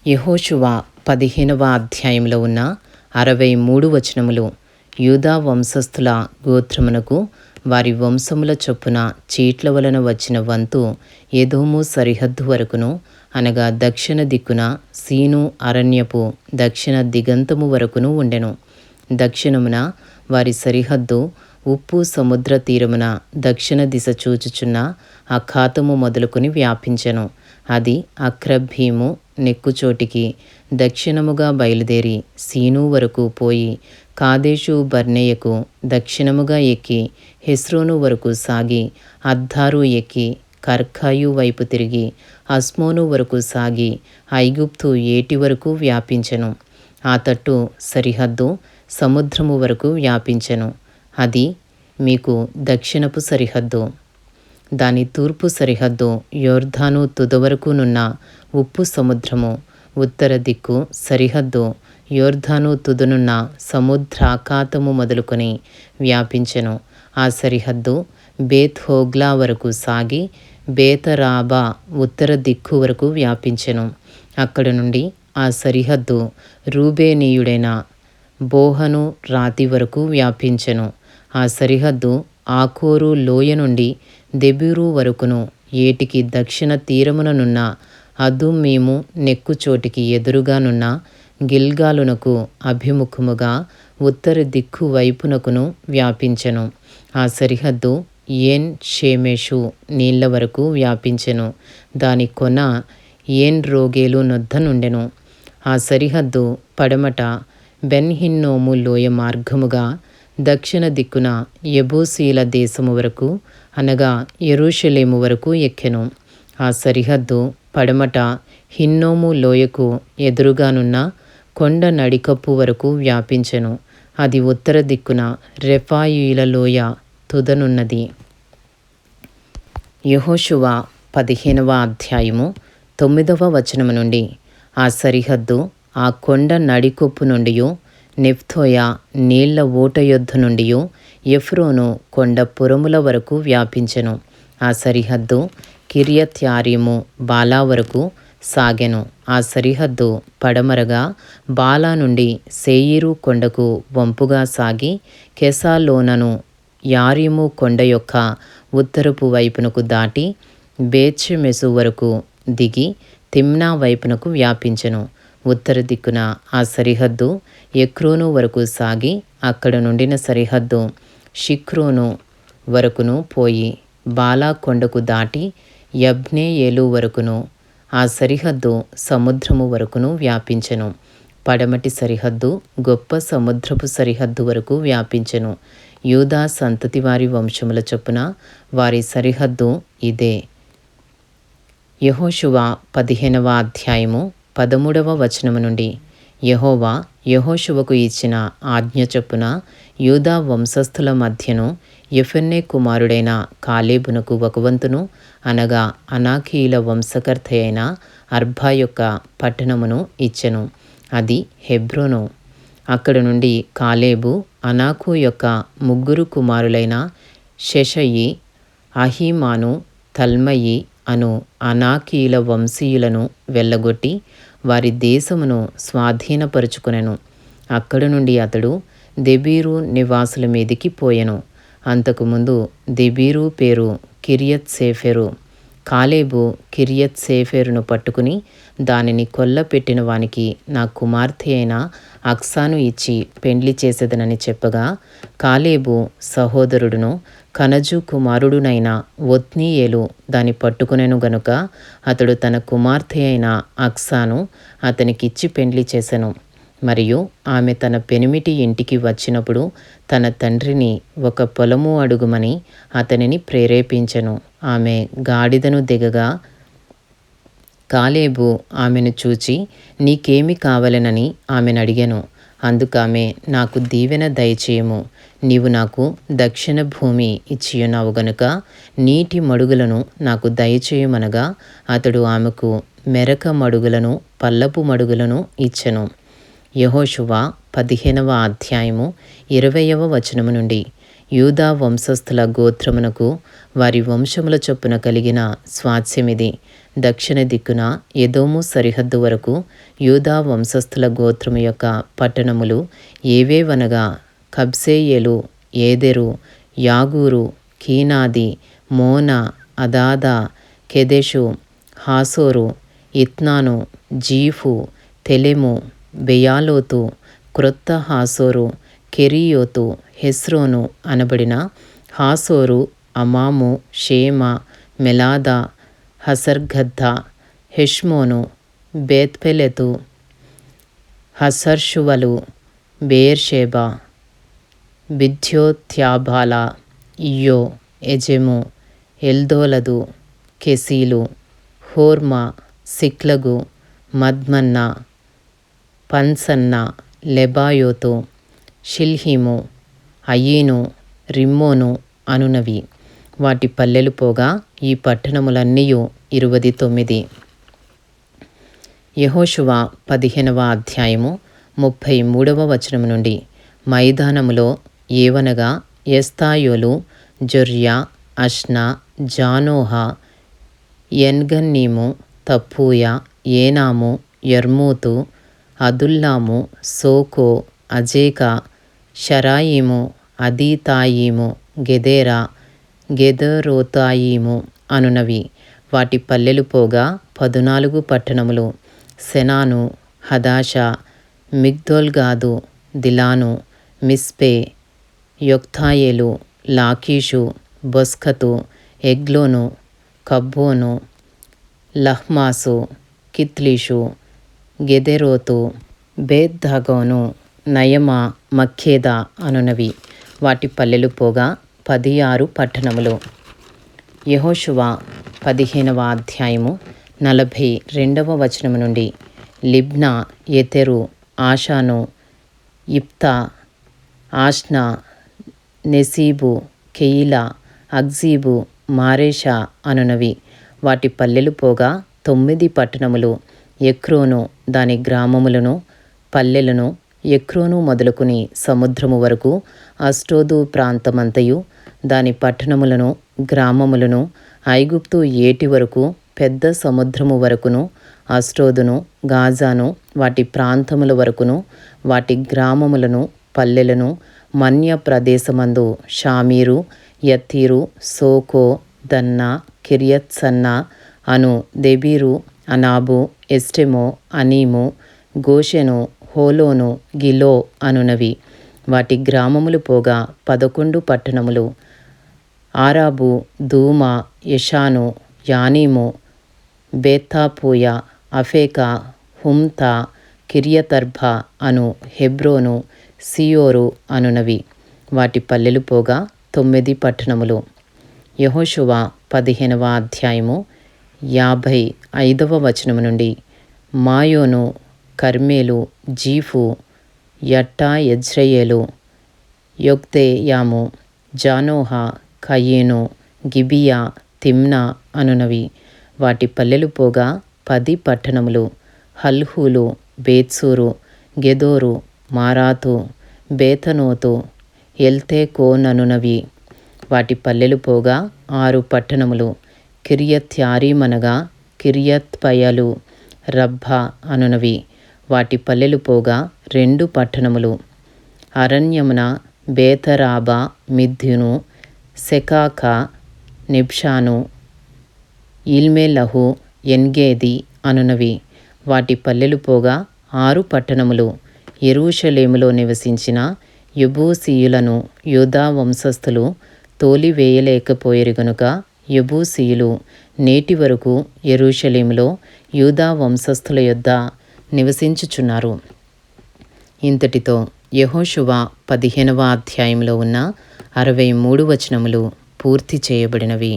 యెహోషువ 15వ అధ్యాయంలో ఉన్న 63 వచనములు. యూదా వంశస్థుల గోత్రమునకు వారి వంశముల చొప్పున చీట్ల వలన వచ్చిన వంతు ఎదోము సరిహద్దు వరకును, అనగా దక్షిణ దిక్కున సీను అరణ్యపు దక్షిణ దిగంతము వరకును ఉండెను. దక్షిణమున వారి సరిహద్దు ఉప్పు సముద్ర తీరమున దక్షిణ దిశ చూచుచున్న అఖాతము మొదలుకొని వ్యాపించెను. అది అక్రబ్బీము నెక్కుచోటికి దక్షిణముగా బయలుదేరి సీను వరకు పోయి కాదేషు బర్నేయకు దక్షిణముగా ఎక్కి హెస్రోను వరకు సాగి అద్దారు ఎక్కి కర్కాయు వైపు తిరిగి అస్మోను వరకు సాగి ఐగుప్తు ఏటి వరకు వ్యాపించెను. ఆ తట్టు సరిహద్దు సముద్రము వరకు వ్యాపించెను. అది మీకు దక్షిణపు సరిహద్దు. దాని తూర్పు సరిహద్దు యొర్దాను తుదవరకునున్న ఉప్పు సముద్రము. ఉత్తర దిక్కు సరిహద్దు యొర్దాను తుదనున్న సముద్రాఖాతము మొదలుకొని వ్యాపించెను. ఆ సరిహద్దు బేత్ హోగ్లా వరకు సాగి బేతరాబా ఉత్తర దిక్కు వరకు వ్యాపించెను. అక్కడ నుండి ఆ సరిహద్దు రూబేనీయుడైన బోహను రాతి వరకు వ్యాపించెను. ఆ సరిహద్దు ఆకోరు లోయ నుండి దెబీరు వరకును, ఏటికి దక్షిణ తీరముననున్న అదుమ్మీము నెక్కుచోటికి ఎదురుగానున్న గిల్గాలునకు అభిముఖముగా ఉత్తర దిక్కు వైపునకును వ్యాపించెను. ఆ సరిహద్దు ఏన్ షేమెషు నీళ్ల వరకు వ్యాపించెను. దాని కొన ఏన్ రోగేలు నొద్ద నుండెను. ఆ సరిహద్దు పడమట బెన్ హిన్నోము లోయ మార్గముగా దక్షిణ దిక్కున యెబూసీల దేశము వరకు, అనగా యెరూషలేము వరకు ఎక్కెను. ఆ సరిహద్దు పడమట హిన్నోము లోయకు ఎదురుగానున్న కొండ నడికప్పు వరకు వ్యాపించెను. అది ఉత్తర దిక్కున రెఫాయీల లోయ తుదనున్నది. యెహోషువ 15వ అధ్యాయము 9వ వచనము నుండి. ఆ సరిహద్దు ఆ కొండ నడికొప్పు నుండియు, నెఫ్తోయ నీళ్ల ఊట యొద్ద నుండియు ఎఫ్రోను కొండ పురముల వరకు వ్యాపించెను. ఆ సరిహద్దు కిర్యత్యారీము బాలా వరకు సాగెను. ఆ సరిహద్దు పడమరగా బాలా నుండి సేయీరు కొండకు వంపుగా సాగి కెసాలోనను యారీము కొండ యొక్క ఉత్తరపు వైపునకు దాటి బేత్షెమెషు వరకు దిగి తిమ్నా వైపునకు వ్యాపించెను. ఉత్తర దిక్కున ఆ సరిహద్దు ఎక్రోను వరకు సాగి అక్కడ నుండిన సరిహద్దు షిక్రోను వరకును పోయి బాలా కొండకు దాటి యబ్నేయేలు వరకును, ఆ సరిహద్దు సముద్రము వరకును వ్యాపించెను. పడమటి సరిహద్దు గొప్ప సముద్రపు సరిహద్దు వరకు వ్యాపించెను. యూదా సంతతి వారి వంశముల చొప్పున వారి సరిహద్దు ఇదే. యెహోషువ 15వ అధ్యాయము 13వ వచనము నుండి. యెహోవా యెహోషువకు ఇచ్చిన ఆజ్ఞ చొప్పున యూదా వంశస్థుల మధ్యను యెఫున్నె కుమారుడైన కాలేబునకు ఒక వంతును, అనగా అనాకీయుల వంశకర్త అయిన అర్బా యొక్క పట్టణమును ఇచ్చెను. అది హెబ్రోను. అక్కడ నుండి కాలేబు అనాకు యొక్క ముగ్గురు కుమారులైన షెషయి, అహీమాను, తల్మయి అను అనాకీయుల వంశీయులను వెళ్ళగొట్టి వారి దేశమును స్వాధీనపరుచుకొనెను. అక్కడ నుండి అతడు దెబీరు నివాసుల మీదికి పోయెను. అంతకుముందు దెబీరు పేరు కిర్యత్ సేఫెరు. కాలేబు కిర్యత్ సేఫెరును పట్టుకుని దానిని కొల్లపెట్టిన వానికి నా కుమార్తె అయిన అక్సాను ఇచ్చి పెండ్లి చేసేదనని చెప్పగా, కాలేబు సహోదరుడును కనజు కుమారుడునైన ఒత్నీయేలు దాన్ని పట్టుకునెను గనుక అతడు తన కుమార్తె అయిన అక్సాను అతనికిచ్చి పెండ్లి చేసెను. మరియు ఆమె తన పెనిమిటి ఇంటికి వచ్చినప్పుడు తన తండ్రిని ఒక పొలము అడుగుమని అతనిని ప్రేరేపించెను. ఆమె గాడిదను దిగగా కాలేబు ఆమెను చూచి నీకేమి కావలెనని ఆమెను అడిగెను. అందుకామె నాకు దీవెన దయచేయము, నీవు నాకు దక్షిణ భూమి ఇచ్చియున్నావు గనుక నీటి మడుగులను నాకు దయచేయమనగా అతడు ఆమెకు మెరక మడుగులను పల్లపు మడుగులను ఇచ్చెను. యెహోషువ 15వ అధ్యాయము 20వ వచనము నుండి. యూదా వంశస్థుల గోత్రమునకు వారి వంశముల చొప్పున కలిగిన స్వాస్థ్యమిది. దక్షిణ దిక్కున ఎదోము సరిహద్దు వరకు యూదా వంశస్థుల గోత్రము యొక్క పట్టణములు ఏవేవనగా కబ్సేయేలు, ఏదెరు, యాగూరు, కీనాది, మోనా, అదాదా, కెదెషు, హాసోరు, ఇత్నాను, జీఫు, తెలెము, బెయాలోతు, క్రొత్త హాసోరు, కెరీయోతు, హెస్రోను అనబడిన హాసోరు, అమాము, షేమ, మెలాదా, హసర్గద్దా, హెష్మోను, బేత్పెలెతు, హసర్షువలు, బెయేర్షెబా, బిద్యోత్యాబాల, ఇయ్యో, ఎజెము, ఎల్దోలదు, కెసీలు, హోర్మా, సిక్లగు, మద్మన్నా, పన్సన్న, లెబాయోతు, షిల్హిము, అయీను, రిమ్మోను అనునవి. వాటి పల్లెలు పోగా ఈ పట్టణములన్నీయు 29. యెహోషువ 15వ అధ్యాయము 33వ వచనము నుండి. మైదానములో ఏవనగా ఎస్తాయోలు, జొర్యా, అష్నా, జానోహ, ఎన్గన్నీము, తప్పూయ, ఏనాము, యర్మూతు, అదుల్లాము, సోకో, అజేకా, షరాయిము, అదీతాయిము, గెదేరా, గెదెరోతాయిము అనునవి. వాటి పల్లెలు పోగా 14 పట్టణములు. సెనాను, హదాషా, మిగ్దోల్గాదు, దిలాను, మిస్పే, యొక్తాయేలు, లాకీషు, బొస్కతు, ఎగ్లోను, కబ్బోను, లహ్మాసు, కిత్లీషు, గెదెరోతు, బేత్దాగోను, నయమా, మక్కేదా అనునవి. వాటి పల్లెలు పోగా 16 పట్టణములు. యెహోషువ 15వ అధ్యాయము 42వ వచనము నుండి. లిబ్నా, ఎతెరు, ఆషాను, ఇప్తా, ఆష్నా, నెసీబు, కెయిలా, అగ్జీబు, మారేషా అనునవి. వాటి పల్లెలు పోగా 9 పట్టణములు. ఎక్రోను దాని గ్రామములను, పల్లెలను, ఎక్రోను మొదలుకుని సముద్రము వరకు అష్టోదు ప్రాంతమంతయు దాని పట్టణములను, గ్రామములను, ఐగుప్తు ఏటి వరకు పెద్ద సముద్రము వరకును, అష్టోదును, గాజాను వాటి ప్రాంతముల వరకును, వాటి గ్రామములను, పల్లెలను, మన్య ప్రదేశమందు షామీరు, యత్తీరు, సోకో, దన్నా, కిర్యత్సన్నా అను దెబీరు, అనాబు, ఎస్టెమో, అనీము, గోషెను, హోలోను, గిలో అనునవి. వాటి గ్రామములు పోగా 11 పట్టణములు. ఆరాబు, దూమా, యెషాను, యానీము, బేత్తాపూయ, అఫేకా, హుమ్తా, కిర్యతర్బా అను హెబ్రోను, సియోరు అనునవి. వాటి పల్లెలు పోగా 9 పట్టణములు. యెహోషువ 15వ అధ్యాయము 55వ వచనము నుండి. మాయోను, కర్మేలు, జీఫు, యట్టా, యజ్రెయేలు, యొక్దెయాము, జానోహ, కయీను, గిబియా, తిమ్నా అనునవి. వాటి పల్లెలు పోగా 10 పట్టణములు. హల్హూలు, బేత్సూరు, గెదోరు, మారాతు, బేతనోతు, ఎల్తేకోననునవి. వాటి పల్లెలు పోగా 6 పట్టణములు. కిర్యత్యారీమనగా కిర్యత్బయలు, రబ్బా అనునవి. వాటి పల్లెలు పోగా 2 పట్టణములు. అరణ్యమున బేతరాబా, మిద్యును, సెకాకా, నిబ్షాను, ఇల్మెలహు, ఎన్గేది అనునవి. వాటి పల్లెలు పోగా 6 పట్టణములు. యెరూషలేములో నివసించిన యెబూసీయులను యూదా వంశస్థులు తోలివేయలేకపోయిరి గనుక యెబూసీయులు నేటి వరకు యెరూషలేములో యూదా వంశస్థుల యొద్ద నివసించుచున్నారు. ఇంతటితో యెహోషువ 15వ అధ్యాయంలో ఉన్న 63 వచనములు పూర్తి చేయబడినవి.